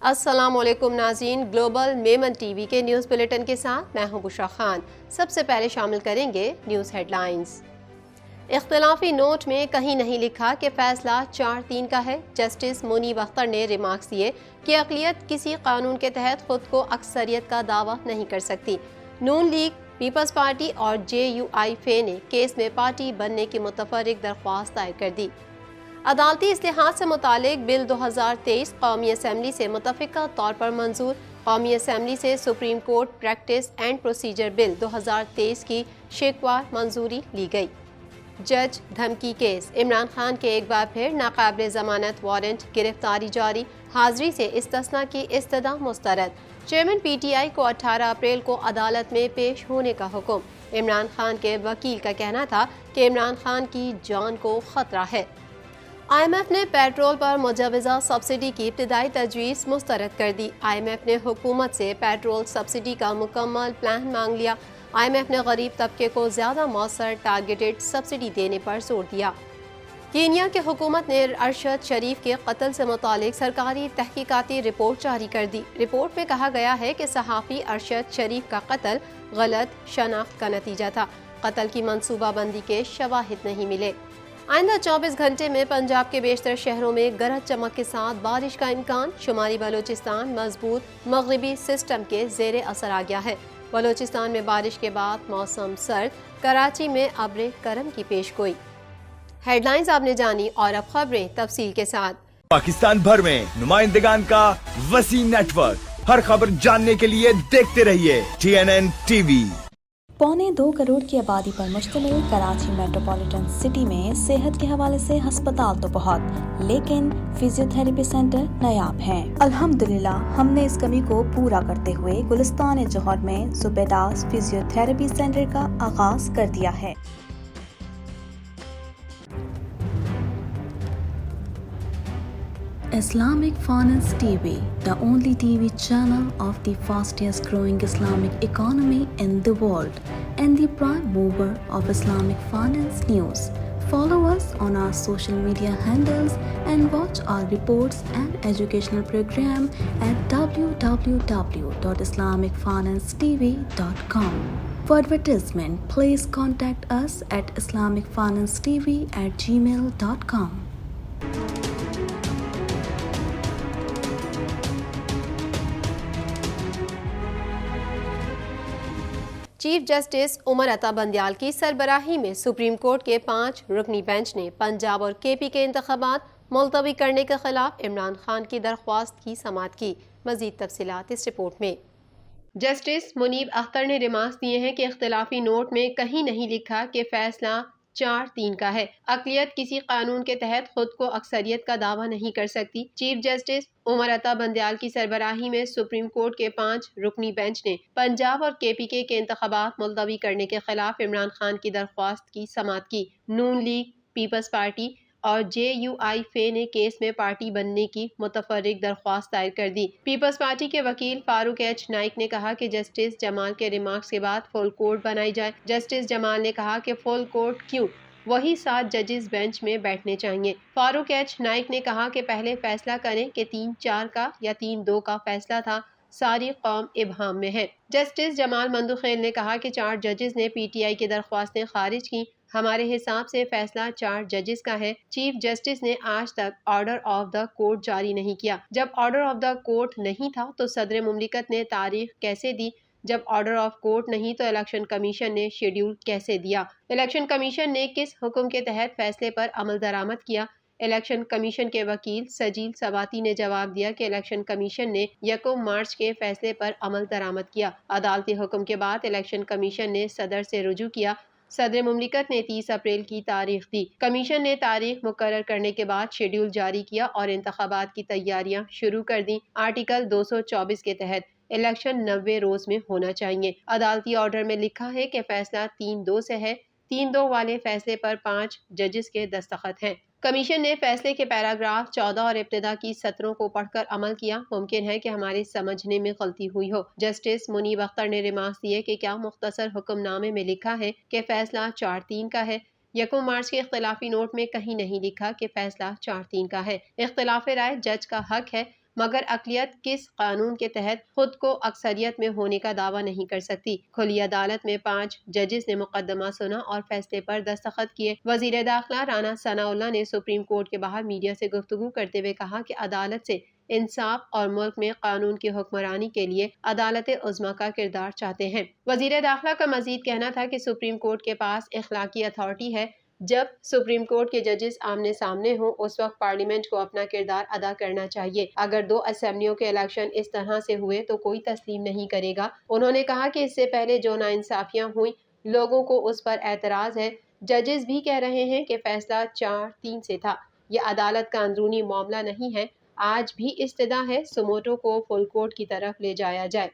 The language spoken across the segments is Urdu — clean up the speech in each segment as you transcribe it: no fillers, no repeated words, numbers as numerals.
السلام علیکم ناظرین، گلوبل میمن ٹی وی کے نیوز بلیٹن کے ساتھ میں ہوں بشرا خان۔ سب سے پہلے شامل کریں گے نیوز ہیڈ لائنز۔ اختلافی نوٹ میں کہیں نہیں لکھا کہ فیصلہ 4-3 کا ہے۔ جسٹس منیب اختر نے ریمارکس دیے کہ اقلیت کسی قانون کے تحت خود کو اکثریت کا دعویٰ نہیں کر سکتی۔ نون لیگ، پیپلز پارٹی اور JUI نے کیس میں پارٹی بننے کی متفرق درخواست دائر کر دی۔ عدالتی اصلاحات سے متعلق بل 2023 قومی اسمبلی سے متفقہ طور پر منظور۔ قومی اسمبلی سے supreme court practice and procedure bill 2023 کی شکوہ منظوری لی گئی۔ جج دھمکی کیس، عمران خان کے ایک بار پھر ناقابل ضمانت وارنٹ گرفتاری جاری، حاضری سے استثناء کی استدعا مسترد۔ چیئرمین PTI کو 18 اپریل کو عدالت میں پیش ہونے کا حکم۔ عمران خان کے وکیل کا کہنا تھا کہ عمران خان کی جان کو خطرہ ہے۔ IMF نے پیٹرول پر مجوزہ سبسڈی کی ابتدائی تجویز مسترد کر دی۔ IMF نے حکومت سے پیٹرول سبسڈی کا مکمل پلان مانگ لیا۔ IMF نے غریب طبقے کو زیادہ مؤثر ٹارگیٹڈ سبسڈی دینے پر زور دیا۔ کینیا کی حکومت نے ارشد شریف کے قتل سے متعلق سرکاری تحقیقاتی رپورٹ جاری کر دی۔ رپورٹ میں کہا گیا ہے کہ صحافی ارشد شریف کا قتل غلط شناخت کا نتیجہ تھا۔ قتل کی منصوبہ بندی کے شواہد نہیں ملے۔ آئندہ 24 گھنٹے میں پنجاب کے بیشتر شہروں میں گرج چمک کے ساتھ بارش کا امکان۔ شمالی بلوچستان مضبوط مغربی سسٹم کے زیر اثر آ گیا ہے۔ بلوچستان میں بارش کے بعد موسم سرد، کراچی میں ابر کرم کی پیش گوئی۔ ہیڈ لائنز آپ نے جانی اور اب خبریں تفصیل کے ساتھ۔ پاکستان بھر میں نمائندگان کا وسیع نیٹ ورک، ہر خبر جاننے کے لیے دیکھتے رہیے TNN TV۔ 2.25 کروڑ کی آبادی پر مشتمل کراچی میٹروپولیٹن سٹی میں صحت کے حوالے سے ہسپتال تو بہت، لیکن فزیو تھراپی سینٹر نایاب ہیں۔ الحمدللہ ہم نے اس کمی کو پورا کرتے ہوئے گلستان جوہر میں زبیداس فزیو تھراپی سینٹر کا آغاز کر دیا ہے۔ Islamic Finance TV, the only TV channel of the fastest growing Islamic economy in the world and the prime mover of Islamic finance news. Follow us on our social media handles and watch our reports and educational program at www.islamicfinancetv.com. For advertisement, please contact us at islamicfinancetv@gmail.com. Chief justice Umar Ata Bandial کی سربراہی میں سپریم کورٹ کے 5 رکنی بینچ نے پنجاب اور KP کے انتخابات ملتوی کرنے کے خلاف عمران خان کی درخواست کی سماعت کی۔ مزید تفصیلات اس رپورٹ میں۔ جسٹس منیب اختر نے ریمارکس دیے ہیں کہ اختلافی نوٹ میں کہیں نہیں لکھا کہ فیصلہ 4-3 کا ہے۔ اقلیت کسی قانون کے تحت خود کو اکثریت کا دعویٰ نہیں کر سکتی۔ چیف جسٹس عمر عطا بندیال کی سربراہی میں سپریم کورٹ کے 5 رکنی بینچ نے پنجاب اور KP کے انتخابات ملتوی کرنے کے خلاف عمران خان کی درخواست کی سماعت کی۔ نون لیگ، پیپلز پارٹی اور JUI نے کیس میں پارٹی بننے کی متفرق درخواست دائر کر دی۔ پیپلز پارٹی کے وکیل فاروق H نائک نے کہا کہ جسٹس جمال کے ریمارکس کے بعد فل کورٹ بنائی جائے۔ جسٹس جمال نے کہا کہ فل کورٹ کیوں، وہی 7 ججز بینچ میں بیٹھنے چاہیے۔ فاروق H نائک نے کہا کہ پہلے فیصلہ کریں کہ 3-4 کا یا 3-2 کا فیصلہ تھا، ساری قوم ابہام میں ہے۔ جسٹس جمال مندوخیل نے کہا کہ 4 ججز نے PTI کی درخواستیں خارج کی، ہمارے حساب سے فیصلہ 4 ججز کا ہے۔ چیف جسٹس نے آج تک آرڈر آف دا کورٹ جاری نہیں کیا۔ جب آرڈر آف دا کورٹ نہیں تھا تو صدر مملکت نے تاریخ کیسے دی؟ جب آرڈر آف کورٹ نہیں تو الیکشن کمیشن نے شیڈول کیسے دیا؟ الیکشن کمیشن نے کس حکم کے تحت فیصلے پر عمل درآمد کیا؟ الیکشن کمیشن کے وکیل سجیل سواتی نے جواب دیا کہ الیکشن کمیشن نے 1 مارچ کے فیصلے پر عمل درآمد کیا۔ عدالتی حکم کے بعد الیکشن کمیشن نے صدر سے رجوع کیا۔ صدر مملکت نے 30 اپریل کی تاریخ دی۔ کمیشن نے تاریخ مقرر کرنے کے بعد شیڈول جاری کیا اور انتخابات کی تیاریاں شروع کر دیں۔ آرٹیکل 224 کے تحت الیکشن 90 روز میں ہونا چاہیے۔ عدالتی آرڈر میں لکھا ہے کہ فیصلہ 3-2 سے ہے۔ 3-2 والے فیصلے پر 5 ججز کے دستخط ہیں۔ کمیشن نے فیصلے کے پیراگراف 14 اور ابتدا کی سطروں کو پڑھ کر عمل کیا۔ ممکن ہے کہ ہمارے سمجھنے میں غلطی ہوئی ہو۔ جسٹس منیب اختر نے ریمارکس دیے کہ کیا مختصر حکم نامے میں لکھا ہے کہ فیصلہ 4-3 کا ہے؟ 1 مارچ کے اختلافی نوٹ میں کہیں نہیں لکھا کہ فیصلہ 4-3 کا ہے۔ اختلاف رائے جج کا حق ہے۔ مگر اقلیت کس قانون کے تحت خود کو اکثریت میں ہونے کا دعویٰ نہیں کر سکتی؟ کھلی عدالت میں 5 ججز نے مقدمہ سنا اور فیصلے پر دستخط کیے۔ وزیر داخلہ رانا ثناء اللہ نے سپریم کورٹ کے باہر میڈیا سے گفتگو کرتے ہوئے کہا کہ عدالت سے انصاف اور ملک میں قانون کی حکمرانی کے لیے عدالت عظمیٰ کا کردار چاہتے ہیں۔ وزیر داخلہ کا مزید کہنا تھا کہ سپریم کورٹ کے پاس اخلاقی اتھارٹی ہے۔ جب سپریم کورٹ کے ججز آمنے سامنے ہوں اس وقت پارلیمنٹ کو اپنا کردار ادا کرنا چاہیے۔ اگر 2 اسمبلیوں کے الیکشن اس طرح سے ہوئے تو کوئی تسلیم نہیں کرے گا۔ انہوں نے کہا کہ اس سے پہلے جو ناانصافیاں ہوئیں لوگوں کو اس پر اعتراض ہے۔ ججز بھی کہہ رہے ہیں کہ فیصلہ 4-3 سے تھا۔ یہ عدالت کا اندرونی معاملہ نہیں ہے۔ آج بھی استدعا ہے سموٹو کو فل کورٹ کی طرف لے جایا جائے۔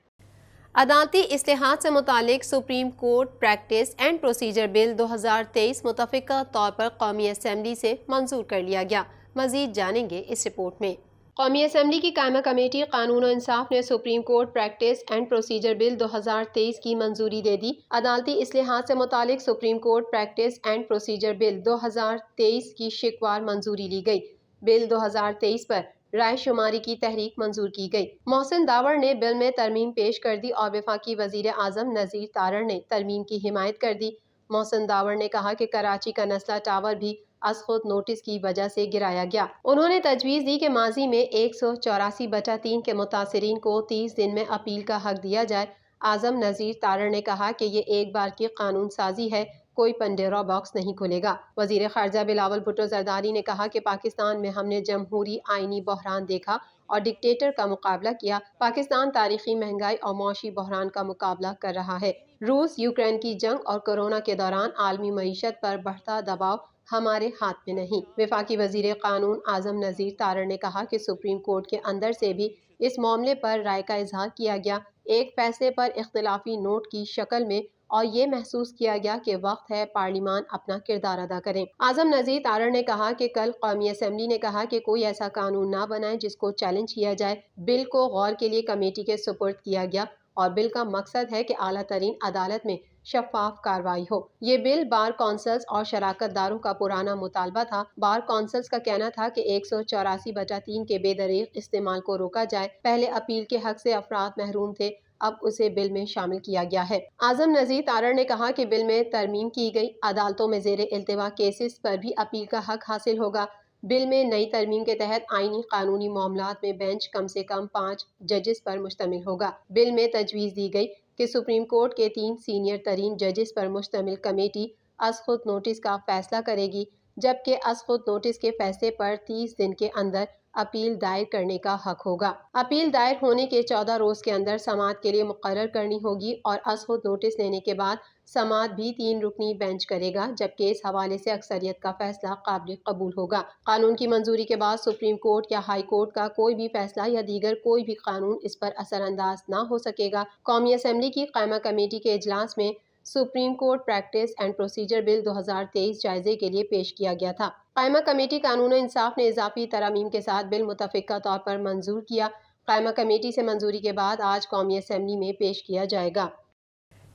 عدالتی اصلاحات سے متعلق supreme court practice and procedure bill 2023 متفقہ طور پر قومی اسمبلی سے منظور کر لیا گیا۔ مزید جانیں گے اس رپورٹ میں۔ قومی اسمبلی کی قائمہ کمیٹی قانون و انصاف نے supreme court practice and procedure bill 2023 کی منظوری دے دی۔ عدالتی اصلاحات سے متعلق supreme court practice and procedure bill 2023 کی شکوار منظوری لی گئی۔ بل 2023 پر رائے شماری کی تحریک منظور کی گئی۔ محسن داوڑ نے بل میں ترمیم پیش کر دی اور وفاقی وزیر اعظم نذیر تارڑ نے ترمیم کی حمایت کر دی۔ محسن داوڑ نے کہا کہ کراچی کا نسلہ ٹاور بھی از خود نوٹس کی وجہ سے گرایا گیا۔ انہوں نے تجویز دی کہ ماضی میں 184/3 کے متاثرین کو 30 دن میں اپیل کا حق دیا جائے۔ اعظم نذیر تارڑ نے کہا کہ یہ ایک بار کی قانون سازی ہے، کوئی پنڈورا باکس نہیں کھلے گا۔ وزیر خارجہ بلاول بھٹو زرداری نے کہا کہ پاکستان میں ہم نے جمہوری آئینی بحران دیکھا اور ڈکٹیٹر کا مقابلہ کیا۔ پاکستان تاریخی مہنگائی اور معاشی بحران کا مقابلہ کر رہا ہے۔ روس یوکرین کی جنگ اور کورونا کے دوران عالمی معیشت پر بڑھتا دباؤ ہمارے ہاتھ میں نہیں۔ وفاقی وزیر قانون اعظم نذیر تارڑ نے کہا کہ سپریم کورٹ کے اندر سے بھی اس معاملے پر رائے کا اظہار کیا گیا، ایک فیصلے پر اختلافی نوٹ کی شکل میں، اور یہ محسوس کیا گیا کہ وقت ہے پارلیمان اپنا کردار ادا کریں۔ اعظم نذیر تارڑ نے کہا کہ کل قومی اسمبلی نے کہا کہ کوئی ایسا قانون نہ بنائے جس کو چیلنج کیا جائے۔ بل کو غور کے لیے کمیٹی کے سپرد کیا گیا اور بل کا مقصد ہے کہ اعلیٰ ترین عدالت میں شفاف کارروائی ہو۔ یہ بل بار کونسلز اور شراکت داروں کا پرانا مطالبہ تھا۔ بار کونسلز کا کہنا تھا کہ 184/3 کے بے دریغ استعمال کو روکا جائے۔ پہلے اپیل کے حق سے افراد محروم تھے، اب اسے بل میں شامل کیا گیا ہے۔ اعظم نذیر تارڑ نے کہا کہ بل میں ترمیم کی گئی عدالتوں میں زیر التوا کیسز پر بھی اپیل کا حق حاصل ہوگا۔ بل میں نئی ترمیم کے تحت آئینی قانونی معاملات میں بینچ کم سے کم 5 ججز پر مشتمل ہوگا۔ بل میں تجویز دی گئی کہ سپریم کورٹ کے 3 سینئر ترین ججز پر مشتمل کمیٹی از خود نوٹس کا فیصلہ کرے گی، جبکہ از خود نوٹس کے فیصلے پر 30 دن کے اندر اپیل دائر کرنے کا حق ہوگا۔ اپیل دائر ہونے کے 14 روز کے اندر سماعت کے لیے مقرر کرنی ہوگی اور از خود نوٹس لینے کے بعد سماعت بھی 3 رکنی بینچ کرے گا، جبکہ اس حوالے سے اکثریت کا فیصلہ قابل قبول ہوگا۔ قانون کی منظوری کے بعد سپریم کورٹ یا ہائی کورٹ کا کوئی بھی فیصلہ یا دیگر کوئی بھی قانون اس پر اثر انداز نہ ہو سکے گا۔ قومی اسمبلی کی قائمہ کمیٹی کے اجلاس میں supreme court practice and procedure bill 2023 جائزے کے لیے پیش کیا گیا تھا۔ قائمہ کمیٹی قانون و انصاف نے اضافی ترامیم کے ساتھ بل متفقہ طور پر منظور کیا۔ قائمہ کمیٹی سے منظوری کے بعد آج قومی اسمبلی میں پیش کیا جائے گا۔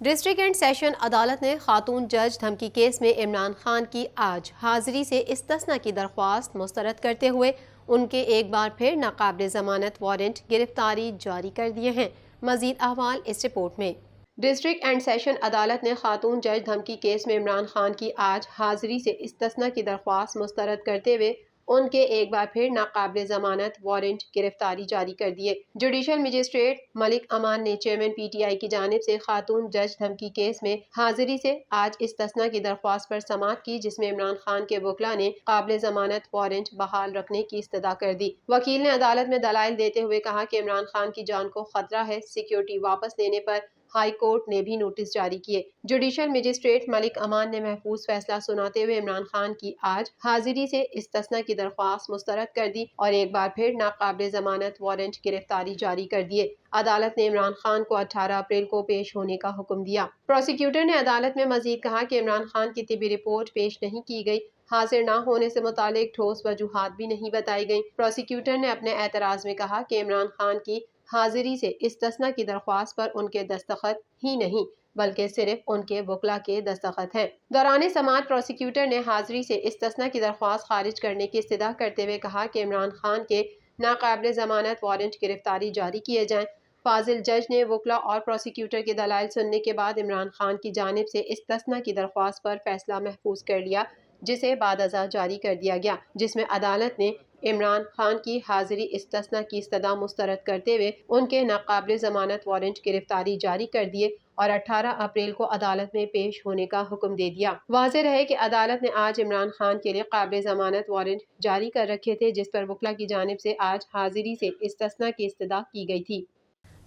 ڈسٹرکٹ اینڈ سیشن عدالت نے خاتون جج دھمکی کیس میں عمران خان کی آج حاضری سے استثناء کی درخواست مسترد کرتے ہوئے ان کے ایک بار پھر ناقابل ضمانت وارنٹ گرفتاری جاری کر دیے ہیں۔ مزید احوال اس رپورٹ میں۔ ڈسٹرکٹ اینڈ سیشن عدالت نے خاتون جج دھمکی کیس میں عمران خان کی آج حاضری سے استثناء کی درخواست مسترد کرتے ہوئے ان کے ایک بار پھر ناقابل ضمانت وارنٹ گرفتاری جاری کر دیے۔ جوڈیشل مجسٹریٹ ملک امان نے چیئرمین پی ٹی آئی کی جانب سے خاتون جج دھمکی کیس میں حاضری سے آج استثناء کی درخواست پر سماعت کی، جس میں عمران خان کے وکلاء نے قابل ضمانت وارنٹ بحال رکھنے کی استدعا کر دی۔ وکیل نے عدالت میں دلائل دیتے ہوئے کہا کہ عمران خان کی جان کو خطرہ ہے۔ سیکیورٹی واپس لینے پر ہائی کورٹ نے بھی نوٹس جاری کیے۔ جوڈیشل مجسٹریٹ ملک امان نے محفوظ فیصلہ سناتے ہوئے عمران خان کی آج حاضری سے استثناء کی درخواست مسترد کر دی اور ایک بار پھر ناقابل ضمانت وارنٹ گرفتاری جاری کر دیے۔ عدالت نے عمران خان کو 18 اپریل کو پیش ہونے کا حکم دیا۔ پروسیکیوٹر نے عدالت میں مزید کہا کہ عمران خان کی طبی رپورٹ پیش نہیں کی گئی، حاضر نہ ہونے سے متعلق ٹھوس وجوہات بھی نہیں بتائی گئیں۔ پروسیکیوٹر نے اپنے اعتراض میں کہا کہ عمران خان کی حاضری سے استثناء کی درخواست پر ان کے دستخط ہی نہیں بلکہ صرف ان کے وکلاء کے دستخط ہیں۔ دوران سماعت پروسیکیوٹر نے حاضری سے استثناء کی درخواست خارج کرنے کی استدعا کرتے ہوئے کہا کہ عمران خان کے ناقابل ضمانت وارنٹ گرفتاری جاری کیے جائیں۔ فاضل جج نے وکلا اور پروسیکیوٹر کے دلائل سننے کے بعد عمران خان کی جانب سے استثناء کی درخواست پر فیصلہ محفوظ کر لیا، جسے بعد ازاں جاری کر دیا گیا، جس میں عدالت نے عمران خان کی حاضری استثناء کی استدعا مسترد کرتے ہوئے ان کے ناقابل ضمانت وارنٹ گرفتاری جاری کر دیے اور 18 اپریل کو عدالت میں پیش ہونے کا حکم دے دیا۔ واضح رہے کہ عدالت نے آج عمران خان کے لیے قابل ضمانت وارنٹ جاری کر رکھے تھے، جس پر وکلا کی جانب سے آج حاضری سے استثناء کی استدعا کی گئی تھی۔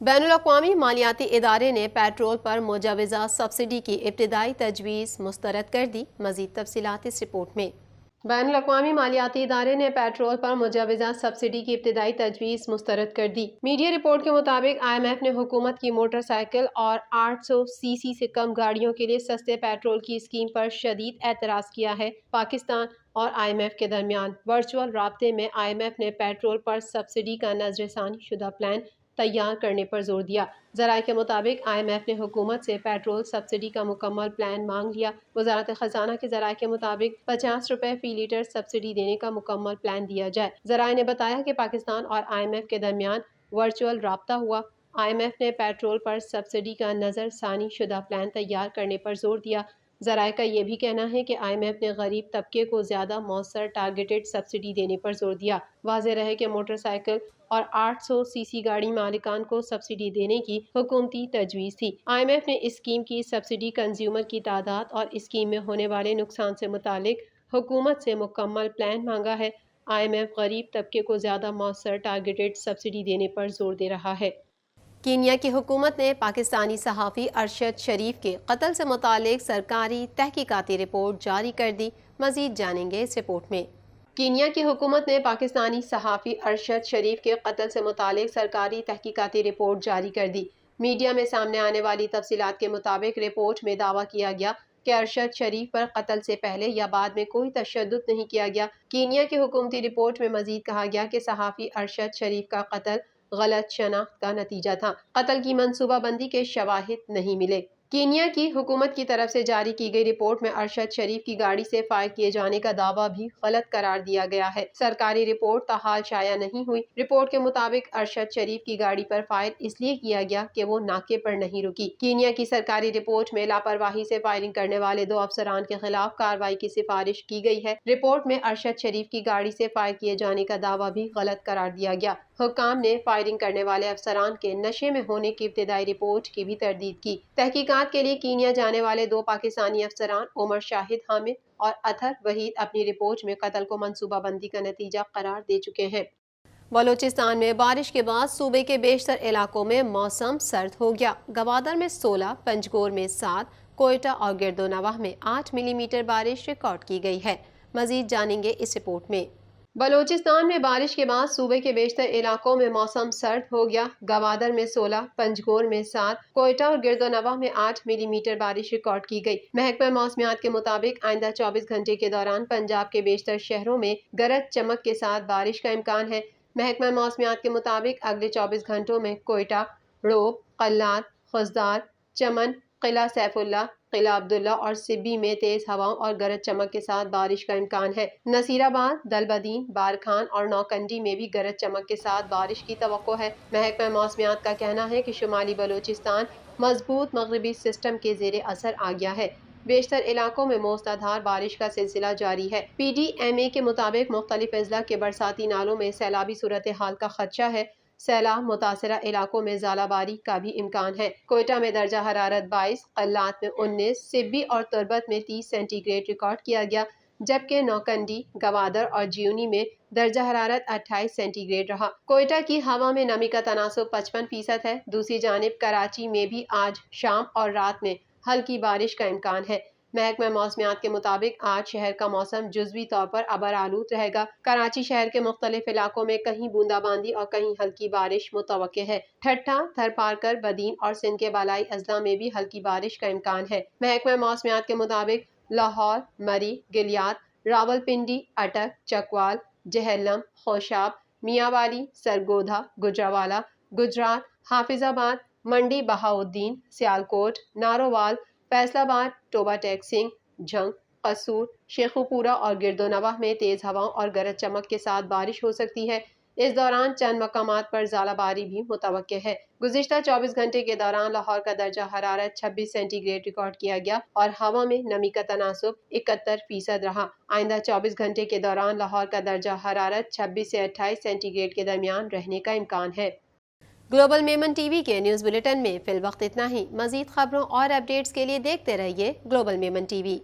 بین الاقوامی مالیاتی ادارے نے پیٹرول پر مجوزہ سبسڈی کی ابتدائی تجویز مسترد کر دی۔ مزید تفصیلات اس رپورٹ میں۔ بین الاقوامی مالیاتی ادارے نے پیٹرول پر مجوزہ سبسڈی کی ابتدائی تجویز مسترد کر دی۔ میڈیا رپورٹ کے مطابق IMF نے حکومت کی موٹر سائیکل اور 800 cc سے کم گاڑیوں کے لیے سستے پیٹرول کی اسکیم پر شدید اعتراض کیا ہے۔ پاکستان اور IMF کے درمیان ورچوئل رابطے میں IMF نے پیٹرول پر سبسڈی کا نظر ثانی شدہ پلان تیار کرنے پر زور دیا۔ ذرائع کے مطابق IMF نے حکومت سے پیٹرول سبسڈی کا مکمل پلان مانگ لیا۔ وزارت خزانہ کے ذرائع کے مطابق 50 روپے فی لیٹر سبسڈی دینے کا مکمل پلان دیا جائے۔ ذرائع نے بتایا کہ پاکستان اور IMF کے درمیان ورچوئل رابطہ ہوا۔ IMF نے پیٹرول پر سبسڈی کا نظر ثانی شدہ پلان تیار کرنے پر زور دیا۔ ذرائع کا یہ بھی کہنا ہے کہ IMF نے غریب طبقے کو زیادہ مؤثر ٹارگیٹڈ سبسڈی دینے پر زور دیا۔ واضح رہے کہ موٹر سائیکل اور 800 cc گاڑی مالکان کو سبسڈی دینے کی حکومتی تجویز تھی۔ IMF نے اس اسکیم کی سبسڈی کنزیومر کی تعداد اور اسکیم میں ہونے والے نقصان سے متعلق حکومت سے مکمل پلان مانگا ہے۔ IMF غریب طبقے کو زیادہ مؤثر ٹارگیٹڈ سبسڈی دینے پر زور دے رہا ہے۔ کینیا کی حکومت نے پاکستانی صحافی ارشد شریف کے قتل سے متعلق سرکاری تحقیقاتی رپورٹ جاری کر دی۔ مزید جانیں گے اس رپورٹ میں۔ کینیا کی حکومت نے پاکستانی صحافی ارشد شریف کے قتل سے متعلق سرکاری تحقیقاتی رپورٹ جاری کر دی۔ میڈیا میں سامنے آنے والی تفصیلات کے مطابق رپورٹ میں دعویٰ کیا گیا کہ ارشد شریف پر قتل سے پہلے یا بعد میں کوئی تشدد نہیں کیا گیا۔ کینیا کی حکومتی رپورٹ میں مزید کہا گیا کہ صحافی ارشد شریف کا قتل غلط شناخت کا نتیجہ تھا۔ قتل کی منصوبہ بندی کے شواہد نہیں ملے۔ کینیا کی حکومت کی طرف سے جاری کی گئی رپورٹ میں ارشد شریف کی گاڑی سے فائر کیے جانے کا دعویٰ بھی غلط قرار دیا گیا ہے۔ سرکاری رپورٹ تاحال شائع نہیں ہوئی۔ رپورٹ کے مطابق ارشد شریف کی گاڑی پر فائر اس لیے کیا گیا کہ وہ ناکے پر نہیں رکی۔ کینیا کی سرکاری رپورٹ میں لاپرواہی سے فائرنگ کرنے والے 2 افسران کے خلاف کارروائی کی سفارش کی گئی ہے۔ رپورٹ میں ارشد شریف کی گاڑی سے فائر کیے جانے کا دعویٰ بھی غلط قرار دیا گیا۔ حکام نے فائرنگ کرنے والے افسران کے نشے میں ہونے کی ابتدائی رپورٹ کی بھی تردید کی۔ تحقیقات کے لیے کینیا جانے والے 2 پاکستانی افسران عمر شاہد حامد اور اطہر وحید اپنی رپورٹ میں قتل کو منصوبہ بندی کا نتیجہ قرار دے چکے ہیں۔ بلوچستان میں بارش کے بعد صوبے کے بیشتر علاقوں میں موسم سرد ہو گیا۔ گوادر میں 16، پنجگور میں 7، کوئٹہ اور گرد و نواح میں 8 ملی میٹر بارش ریکارڈ کی گئی ہے۔ مزید جانیں گے اس رپورٹ میں۔ بلوچستان میں بارش کے بعد صوبے کے بیشتر علاقوں میں موسم سرد ہو گیا۔ گوادر میں 16، پنجگور میں 7، کوئٹہ اور گرد و نواح میں 8 ملی میٹر بارش ریکارڈ کی گئی۔ محکمہ موسمیات کے مطابق آئندہ 24 گھنٹے کے دوران پنجاب کے بیشتر شہروں میں گرج چمک کے ساتھ بارش کا امکان ہے۔ محکمہ موسمیات کے مطابق اگلے 24 گھنٹوں میں کوئٹہ، روب، قلات، خضدار، چمن، قلعہ سیف اللہ، قلعہ عبداللہ اور سبی میں تیز ہواؤں اور گرج چمک کے ساتھ بارش کا امکان ہے۔ نصیر آباد، دلبدین، بارکھان اور نوکنڈی میں بھی گرج چمک کے ساتھ بارش کی توقع ہے۔ محکمہ موسمیات کا کہنا ہے کہ شمالی بلوچستان مضبوط مغربی سسٹم کے زیر اثر آ گیا ہے۔ بیشتر علاقوں میں موسلادھار بارش کا سلسلہ جاری ہے۔ PDMA کے مطابق مختلف اضلاع کے برساتی نالوں میں سیلابی صورتحال کا خدشہ ہے۔ سیلاب متاثرہ علاقوں میں ژالہ باری کا بھی امکان ہے۔ کوئٹہ میں درجہ حرارت 22، قلات میں 19، سبی اور تربت میں 30 سینٹی گریڈ ریکارڈ کیا گیا، جبکہ نوکنڈی، گوادر اور جیونی میں درجہ حرارت 28 سینٹی گریڈ رہا۔ کوئٹہ کی ہوا میں نمی کا تناسب 55% ہے۔ دوسری جانب کراچی میں بھی آج شام اور رات میں ہلکی بارش کا امکان ہے۔ محکمہ موسمیات کے مطابق آج شہر کا موسم جزوی طور پر ابر آلود رہے گا۔ کراچی شہر کے مختلف علاقوں میں کہیں بوندا باندی اور کہیں ہلکی بارش متوقع ہے۔ ٹھٹھہ، تھرپارکر، بدین اور سندھ کے بالائی اضلاع میں بھی ہلکی بارش کا امکان ہے۔ محکمہ موسمیات کے مطابق لاہور، مری، گلیات، راولپنڈی، اٹک، چکوال، جہلم، خوشاب، میاں والی، سرگودھا، گجرانوالہ، گجرات، حافظ آباد، منڈی بہاؤالدین، سیالکوٹ، نارووال، فیصل آباد، ٹوبہ ٹیک سنگھ، جھنگ، قصور، شیخوپورہ اور گرد و نواح میں تیز ہواؤں اور گرج چمک کے ساتھ بارش ہو سکتی ہے۔ اس دوران چند مقامات پر ژالہ باری بھی متوقع ہے۔ گزشتہ 24 گھنٹے کے دوران لاہور کا درجہ حرارت 26 سینٹی گریڈ ریکارڈ کیا گیا اور ہوا میں نمی کا تناسب 71% رہا۔ آئندہ 24 گھنٹے کے دوران لاہور کا درجہ حرارت 26 سے 28 سینٹی گریڈ کے درمیان رہنے کا امکان ہے۔ گلوبل میمن ٹی وی کے نیوز بلیٹن میں فی الوقت اتنا ہی۔ مزید خبروں اور اپڈیٹس کے لیے دیکھتے رہیے گلوبل میمن ٹی وی۔